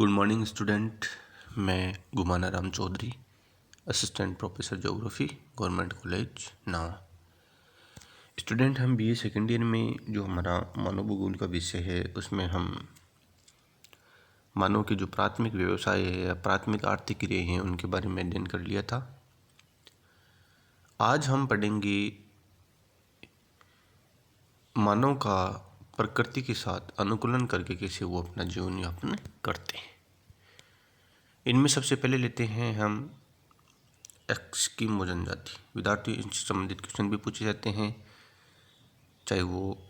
Good morning student. मैं Gumana Ram Chaudhary, assistant professor geography, government college Nawa. Student, हम BA second year में जो हमारा मानव भूगोल का विषय है उसमें हम मानव के जो प्राथमिक व्यवसाय है या प्राथमिक आर्थिक क्रियाएं हैं उनके बारे में अध्ययन कर लिया था। आज हम पढ़ेंगे मानव का प्रकृति के साथ अनुकूलन करके कैसे वो अपना जीवन यापन करते हैं। इनमें सबसे पहले लेते हैं हम एस्किमो जनजाति। विद्यार्थी इनसे संबंधित क्वेश्चन भी पूछे जाते हैं, चाहे वो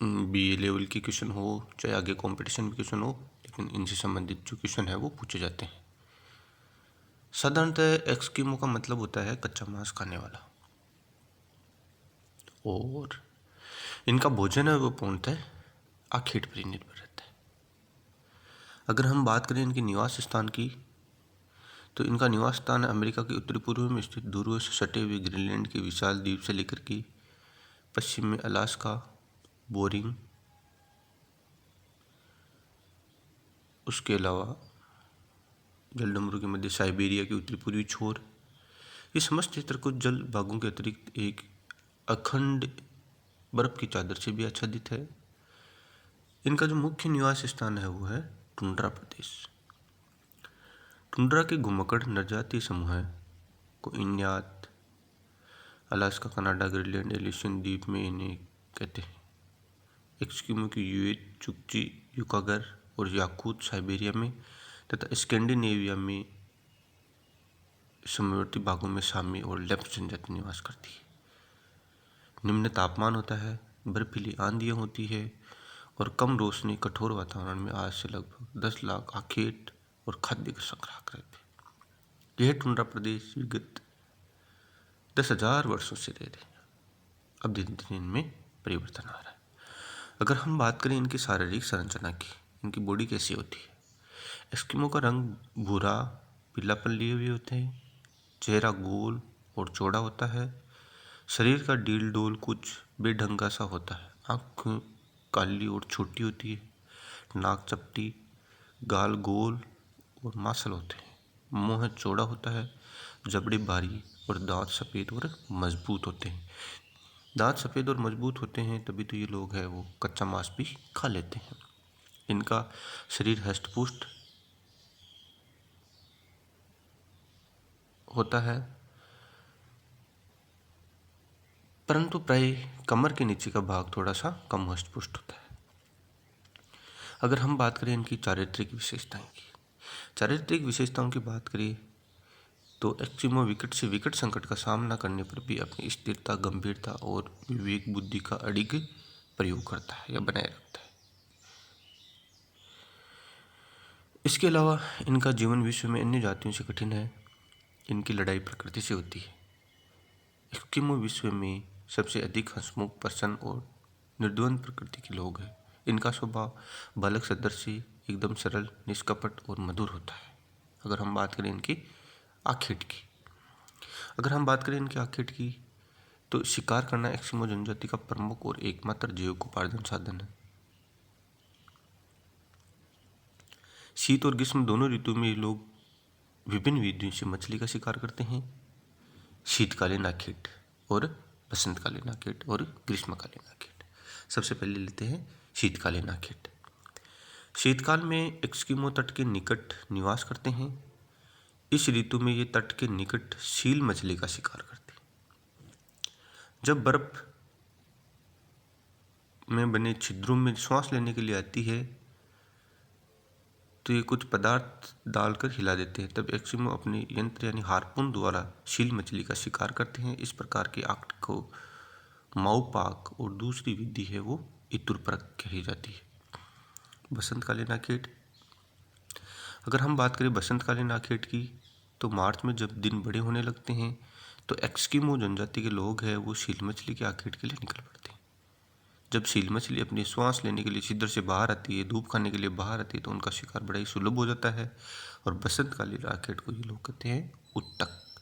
बीए लेवल की क्वेश्चन हो चाहे आगे कंपटीशन में क्वेश्चन हो, लेकिन इनसे संबंधित जो क्वेश्चन है वो पूछे जाते हैं। साधारणतः एस्किमो का मतलब होता है कच्चा मांस खाने वाला, और इनका भोजन है वो पूर्णतः आखेट पर ही निर्भर रहता है। अगर हम बात करें इनके निवास स्थान की, तो इनका निवास स्थान अमेरिका के उत्तरी पूर्व में स्थित ध्रुव से सटे हुए ग्रीनलैंड के विशाल द्वीप से लेकर के पश्चिम में अलास्का, बोरिंग, उसके अलावा जलडमरू के मध्य साइबेरिया के उत्तरी पूर्वी छोर, ये समस्त क्षेत्र कुछ जल भागों के अतिरिक्त एक अखंड बर्फ की चादर से भी आच्छादित है। इनका जो मुख्य निवास स्थान है वो है टुंड्रा प्रदेश। टुंड्रा के घुमक्कड़ नरजातीय समूह को इन्यात, अलास्का, कनाडा, ग्रीनलैंड, एलिशन द्वीप में इन्हें कहते हैं। एस्किमो की यूएट, चुकची, युकागर और याकूत साइबेरिया में तथा स्कैंडिनेविया में समवर्ती भागों में सामी और लेप्स जनजाति निवास करती है। निम्न तापमान होता है, बर्फीली आंधियाँ होती है और कम रोशनी, कठोर वातावरण में आज से लगभग 10 लाख आखेट और खाद्य का संग्रह करते हैं। यह टुंड्रा प्रदेश विगत 10,000 वर्षों से रह रहे हैं। अब दिन दिन इनमें परिवर्तन आ रहा है। अगर हम बात करें इनकी शारीरिक संरचना की, इनकी बॉडी कैसी होती है। एस्किमो का रंग भूरा पीलापन लिए हुए होते हैं, चेहरा गोल और चौड़ा होता है, शरीर का डील डोल कुछ बेढंगा सा होता है, आँख काली और छोटी होती है, नाक चपटी, गाल गोल और मांसल होते हैं, मुंह चौड़ा होता है, जबड़े भारी और दांत सफ़ेद और मजबूत होते हैं। दांत सफ़ेद और मजबूत होते हैं तभी तो ये लोग हैं वो कच्चा मांस भी खा लेते हैं। इनका शरीर हष्ट-पुष्ट होता है, परंतु प्राय कमर के नीचे का भाग थोड़ा सा कम हष्ट-पुष्ट होता है। अगर हम बात करें इनकी चारित्रिक विशेषताएं की, चारित्रिक विशेषताओं की बात करें तो एस्किमो विकट से विकट संकट का सामना करने पर भी अपनी स्थिरता, गंभीरता और विवेक बुद्धि का अडिग प्रयोग करता है या बनाए रखता है। इसके अलावा इनका जीवन विश्व में अन्य जातियों से कठिन है। इनकी लड़ाई प्रकृति से होती है। एस्किमो विश्व में सबसे अधिक हंसमुख, प्रसन्न और निर्द्वंद प्रकृति के लोग हैं। इनका स्वभाव बालक सदृश एकदम सरल, निष्कपट और मधुर होता है। अगर हम बात करें इनकी आखेट की, तो शिकार करना एस्किमो जनजाति का प्रमुख और एकमात्र जीविकोपार्जन साधन है। शीत और ग्रीष्म दोनों ऋतु में लोग विभिन्न विधियों से मछली का शिकार करते हैं। शीतकालीन आखेट और बसंतकालीन आखेट और ग्रीष्मकालीन आखेट। सबसे पहले लेते हैं शीतकालीन आखेट। शीतकाल में एस्किमो तट के निकट निवास करते हैं। इस ऋतु में ये तट के निकट सील मछली का शिकार करते हैं। जब बर्फ में बने छिद्रों में श्वास लेने के लिए आती है तो ये कुछ पदार्थ डालकर हिला देते हैं। तब एस्किमो अपने यंत्र यानी हार्पून द्वारा सील मछली का शिकार करते हैं। इस प्रकार के आक्ट को माउपाक और दूसरी विधि है वो इतुरपरक कही जाती है। बसंतकालीन आखेट। अगर हम बात करें बसंतकालीन आखेट की, तो मार्च में जब दिन बड़े होने लगते हैं तो एस्किमो जनजाति के लोग हैं वो सील मछली के आखेट के लिए निकल पड़ते हैं। जब सील मछली अपनी श्वास लेने के लिए छिद्र से बाहर आती है, धूप खाने के लिए बाहर आती है, तो उनका शिकार बड़ा ही सुलभ हो जाता है और बसंतकालीन आखेट को ये लोग कहते हैं उत्तक।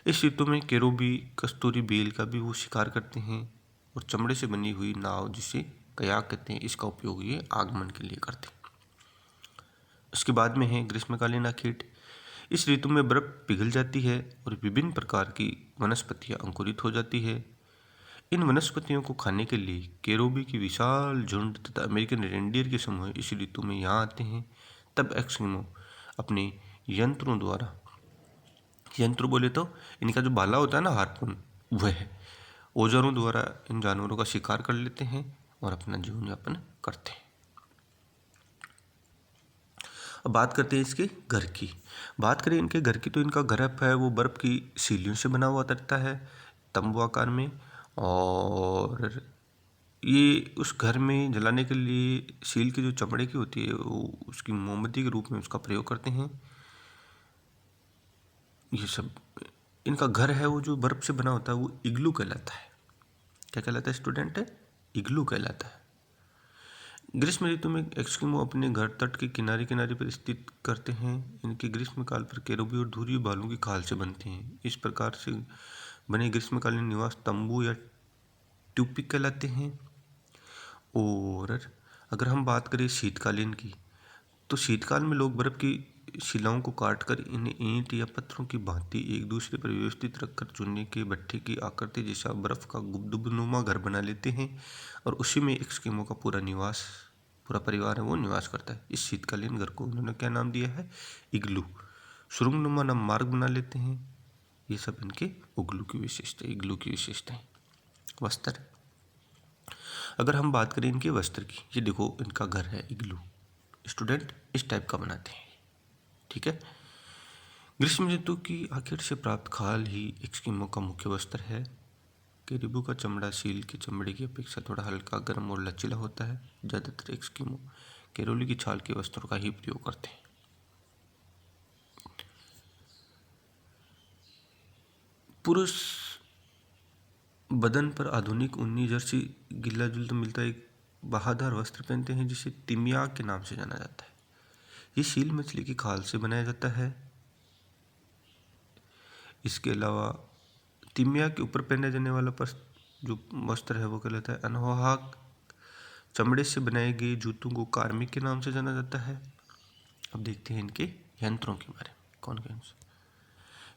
इस ऋतु में केरोबी, कस्तूरी बेल का भी वो शिकार करते हैं और चमड़े से बनी हुई नाव जिसे कयाक कहते हैं, इसका उपयोग ये आगमन के लिए करते हैं। उसके बाद में है ग्रीष्मकालीन आखेट। इस ऋतु में बर्फ पिघल जाती है और विभिन्न प्रकार की वनस्पतियां अंकुरित हो जाती है। इन वनस्पतियों को खाने के लिए केरोबी की विशाल झुंड तथा अमेरिकन रेंडियर के समूह इस ऋतु में यहाँ आते हैं। तब एस्किमो अपने यंत्रों द्वारा, यंत्र बोले तो इनका जो भाला होता है ना, हार्पून, वह औजारों द्वारा इन जानवरों का शिकार कर लेते हैं और अपना जीवन यापन करते हैं। अब बात करते हैं इसके घर की। बात करें इनके घर की तो इनका घर है वो बर्फ़ की सीलियों से बना हुआ रहता है, तंबू आकार में। और ये उस घर में जलाने के लिए सील की जो चमड़े की होती है वो उसकी मोमबत्ती के रूप में उसका प्रयोग करते हैं। ये सब इनका घर है वो जो बर्फ़ से बना होता है वो इग्लू कहलाता है। क्या कहलाता है स्टूडेंट? इग्लू कहलाता है। ग्रीष्म ऋतु में एस्किमो अपने घर तट के किनारे किनारे पर स्थित करते हैं। इनके ग्रीष्म काल पर केरोबी और धुरी बालों की खाल से बनते हैं। इस प्रकार से बने ग्रीष्मकालीन निवास तंबू या ट्यूपिक कहलाते हैं। और अगर हम बात करें शीतकालीन की, तो शीतकाल में लोग बर्फ़ की शिलाओं को काटकर इन्हें ईंट या पत्थरों की भांति एक दूसरे पर व्यवस्थित रखकर चूने के भट्ठे की आकृति जैसा बर्फ़ का गुबदुबनुमा घर बना लेते हैं और उसी में एस्किमो का पूरा निवास, पूरा परिवार है वो निवास करता है। इस शीतकालीन घर को उन्होंने क्या नाम दिया है? इग्लू। सुरंगनुमा नाम मार्ग बना लेते हैं। ये सब इनके उग्लू की विशेषता, इग्लू की विशेषताएं। वस्त्र, अगर हम बात करें इनके वस्त्र की, ये देखो इनका घर है इग्लू, स्टूडेंट इस टाइप का बनाते हैं, ठीक है। ग्रीष्म ऋतु की आखिर से प्राप्त खाल ही एस्किमो का मुख्य वस्त्र है। कैरिबू का चमड़ा सील की चमड़े की अपेक्षा थोड़ा हल्का, गर्म और लचीला होता है। ज़्यादातर एस्किमो कैरोली की छाल के वस्त्रों का ही प्रयोग करते हैं। पुरुष बदन पर आधुनिक ऊनी जर्सी गिल्ला जुल्द मिलता एक बहादुर वस्त्र पहनते हैं जिसे तिमियाक के नाम से जाना जाता है। ये सील मछली की खाल से बनाया जाता है। इसके अलावा तिमियाक के ऊपर पहने जाने वाला जो वस्त्र है वो कहलाता है अनहोहाक। चमड़े से बनाए गए जूतों को कार्मिक के नाम से जाना जाता है। अब देखते हैं इनके यंत्रों के बारे में। कौन कौन से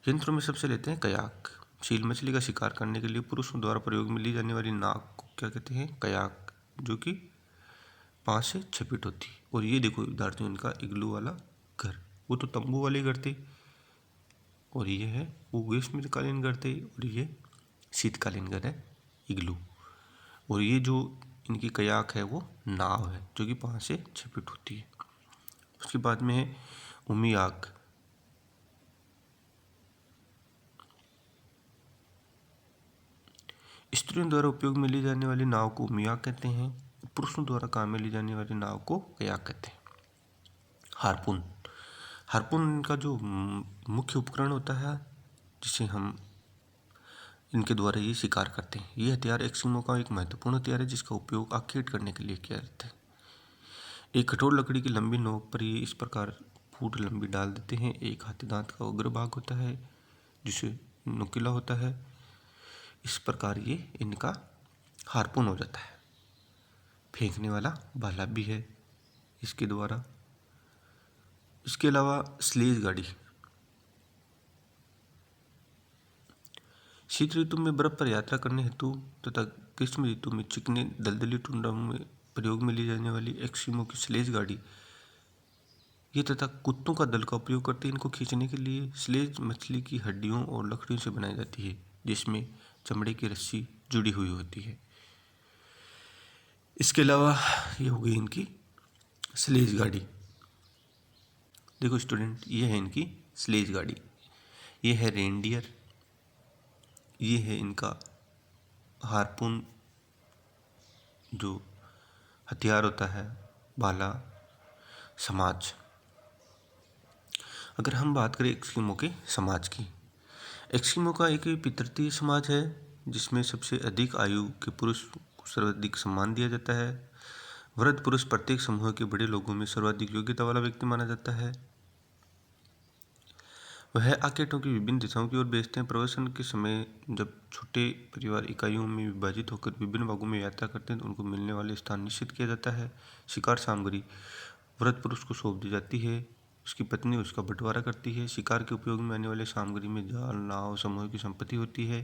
यंत्रों में सबसे लेते हैं कयाक। सील मछली का शिकार करने के लिए पुरुषों द्वारा प्रयोग में ली जाने वाली नाक को क्या कहते हैं? कयाक, जो कि 5 से 6 फीट होती है। और ये देखो विद्यार्थियों इनका इग्लू वाला घर, वो तो तंबू वाले घर थे और ये है वो ग्रीष्मकालीन घर थे और ये शीतकालीन घर है इग्लू। और ये जो इनकी कयाक है वो नाव है जो कि 5 से 6 फीट होती है। उसके बाद में है उमियाक। स्त्रियों द्वारा उपयोग में ली जाने वाली नाव को उमियाक कहते हैं। पुरुषों द्वारा काम में ली जाने वाली नाव को कयाक कहते हैं। हार्पून, हार्पून इनका जो मुख्य उपकरण होता है जिसे हम इनके द्वारा ये शिकार करते हैं। ये हथियार एस्किमो का एक महत्वपूर्ण हथियार है जिसका उपयोग आखेट करने के लिए किया जाता है। एक कठोर लकड़ी की लंबी नोक पर ये इस प्रकार फूट लंबी डाल देते हैं। एक हाथी दांत का उग्र भाग होता है जिसे नुकीला होता है। इस प्रकार ये इनका हार्पून हो जाता है। फेंकने वाला भाला भी है इसके द्वारा। इसके अलावा स्लेज गाड़ी, शीत ऋतु में बर्फ पर यात्रा करने हेतु तथा ग्रीष्म ऋतु में चिकने दलदली टुंड्रों में प्रयोग में ली जाने वाली एस्किमो की स्लेज गाड़ी ये तथा कुत्तों का दल का उपयोग करते हैं। इनको खींचने के लिए स्लेज मछली की हड्डियों और लकड़ियों से बनाई जाती है जिसमें चमड़े की रस्सी जुड़ी हुई होती है। इसके अलावा ये हो गई इनकी स्लेज गाड़ी। देखो स्टूडेंट, ये है इनकी स्लेज गाड़ी, ये है रेंडियर, ये है इनका हार्पून जो हथियार होता है, भाला, समाज। अगर हम बात करें एस्किमो के समाज की, एस्किमो का एक पितृत्वीय समाज है जिसमें सबसे अधिक आयु के पुरुष को सर्वाधिक सम्मान दिया जाता है। वृद्ध पुरुष प्रत्येक समूह के बड़े लोगों में सर्वाधिक योग्यता वाला व्यक्ति माना जाता है। वह आकेटों की विभिन्न दिशाओं की ओर भेजते हैं। प्रवसन के समय जब छोटे परिवार इकाइयों में विभाजित होकर विभिन्न भागों में यात्रा करते हैं तो उनको मिलने वाले स्थान निश्चित किया जाता है। शिकार सामग्री वृद्ध पुरुष को सौंप दी जाती है उसकी पत्नी उसका बंटवारा करती है। शिकार के उपयोग में आने वाले सामग्री में जाल, नाव समूह की संपत्ति होती है,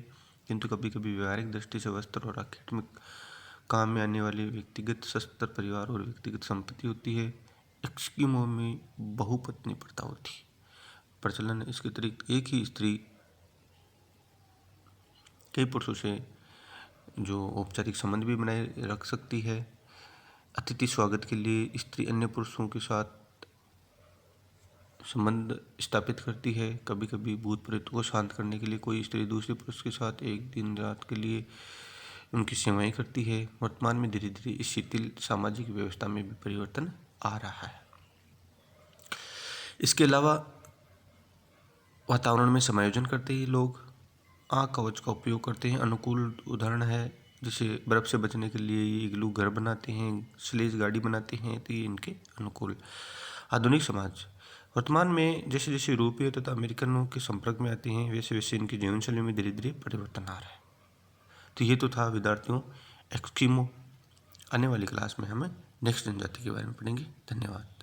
किंतु कभी कभी व्यवहारिक दृष्टि से वस्त्र और आध्यात्मिक काम में आने वाली व्यक्तिगत शस्त्र, परिवार और व्यक्तिगत संपत्ति होती है। एस्किमो में बहुपत्नी प्रथा होती है। प्रचलन है इसके अतिरिक्त एक ही स्त्री कई पुरुषों से जो औपचारिक संबंध भी बनाए रख सकती है। अतिथि स्वागत के लिए स्त्री अन्य पुरुषों के साथ संबंध स्थापित करती है। कभी कभी भूत प्रेतों को शांत करने के लिए कोई स्त्री दूसरे पुरुष के साथ एक दिन रात के लिए उनकी सेवाएं करती है। वर्तमान में धीरे धीरे इस शिथिल सामाजिक व्यवस्था में भी परिवर्तन आ रहा है। इसके अलावा वातावरण में समायोजन करते ही लोग आग कवच का उपयोग करते हैं। अनुकूल उदाहरण है, जैसे बर्फ़ से बचने के लिए ये इग्लू घर बनाते हैं, स्लेज गाड़ी बनाते हैं, तो ये इनके अनुकूल। आधुनिक समाज वर्तमान में जैसे जैसे यूरोपीय तथा अमेरिकनों के संपर्क में आते हैं, वैसे वैसे इनकी जीवनशैली में धीरे धीरे परिवर्तन आ रहा है। तो ये तो था विद्यार्थियों एस्किमो। आने वाली क्लास में हमें नेक्स्ट जनजाति के बारे में पढ़ेंगे। धन्यवाद।